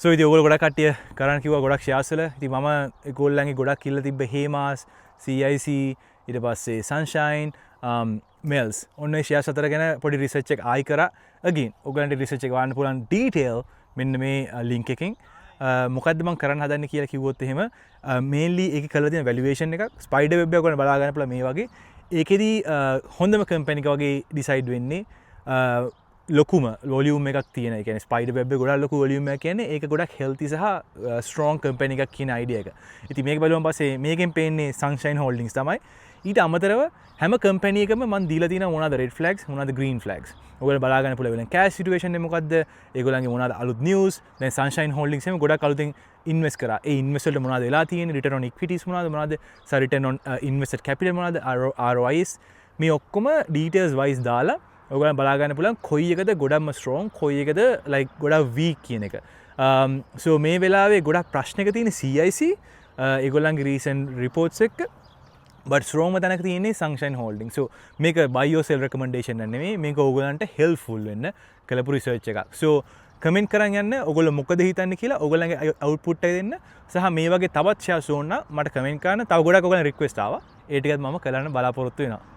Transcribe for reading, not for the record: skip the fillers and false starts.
සෝ ඉතින් ඔයගොල්ලෝ ගොඩක් කට්ටිය කරන්න කිව්වා ගොඩක් ෂෙයාර්ස් වල. ඉතින් මම ඒගොල්ලන්ගේ ගොඩක් කිල්ල තිබ්බ හේමාස්, CIC, ඊට පස්සේ සන්ෂයින්, මෙල්ස්. ඔන්න ඒ ෂෙයාර්ස් අතර ගැන පොඩි රිසර්ච් එකක් ආයි කරා. අගේන් ඔයගලන්ට රිසර්ච් එක වන්න පුළුවන් ඩීටේල් මෙන්න මේ ලින්ක් එකෙන්. මොකද්ද මම කරන්න හදන්නේ කියලා කිව්වොත් එහෙම මේන්ලි ඒකේ කරලා තියෙන වැලුවේෂන් එකක් ස්පයිඩර් වෙබ් එක ඔයගොල්ලෝ බලා ගන්න පුළුවන් මේ වගේ. ඒකෙදි හොඳම කම්පැනි එක වගේ ඩිසයිඩ් වෙන්නේ ලොකුම වොලියුම් එකක් තියෙන. ඒ කියන්නේ ස්පයිඩර් වෙබ් එක ගොඩක් ලොකු වොලියුම් එකක් කියන්නේ ඒක ගොඩක් හෙල්ති සහ ස්ට්‍රෝං කම්පැනි එකක් කියන අයිඩියා එක. ඉතින් මේක බලුවම පස්සේ මේකෙන් පේන්නේ සන්ෂයින් හෝල්ඩින්ග්ස් තමයි. ඊට අමතරව හැම කම්පැනි එකම මම දීලා තියෙනවා මොනවාද රෙඩ් ෆ්ලැග්ස් මොනවාද ග්‍රීන් ෆ්ලැග්ස්. ඔයගොල්ලෝ බලා ගන්න පුළුවන් වෙලෙන් කෑෂ් සිටුේෂන් එක මොකද්ද? ඒගොල්ලන්ගේ මොනවාද අලුත් නිවුස්. දැන් සන්ෂයින් හෝල්ඩින්ග්ස් එහෙම ගොඩක් අලුතෙන් ඉන්වෙස්ට් කරා. ඒ ඉන්වෙස්ට් වලට මොනවාද වෙලා තියෙන්නේ? රිටර්න් ඔන් ඉක්විටිස් මොනවාද? රිටර්න් ඔන් ඉන්වෙස්ටඩ් කැපිටල් මොනවාද? ROIs මේ ඔක්කොම ඩීටේල්ස් වයිස් දාලා ඔයගොල්ලන් බලා ගන්න පුළුවන් කොයි එකද ගොඩක්ම ස්ට්‍රෝං කොයි එකද ලයික් ගොඩක් වීක් කියන එක. සෝ මේ වෙලාවේ ගොඩක් ප්‍රශ්නක තියෙන CIC ඒගොල්ලන්ගේ රීසන්ට් රිපෝට්ස් එක්ක බට් ස්ට්‍රෝංම තැනක තියෙන්නේ සන්ෂයින් හෝල්ඩින්ග්. සෝ මේක buy or sell recommendation නෙමෙයි. මේක ඕගොල්ලන්ට helpful වෙන්න කළපු රිසර්ච් එකක්. සෝ කමෙන්ට් කරන් යන්න ඔයගොල්ලෝ මොකද හිතන්නේ කියලා ඔයගොල්ලන්ගේ අවුට්පුට් එක දෙන්න. සහ මේ වගේ තවත් ෂෙයාර්ස් ඕන නම් මට කමෙන්ට් කරන්න. තව ගොඩක් ඔයගොල්ලන් රික්වෙස්ට් ආවා. ඒ ටිකත් මම කරන්න බලාපොරොත්තු වෙනවා.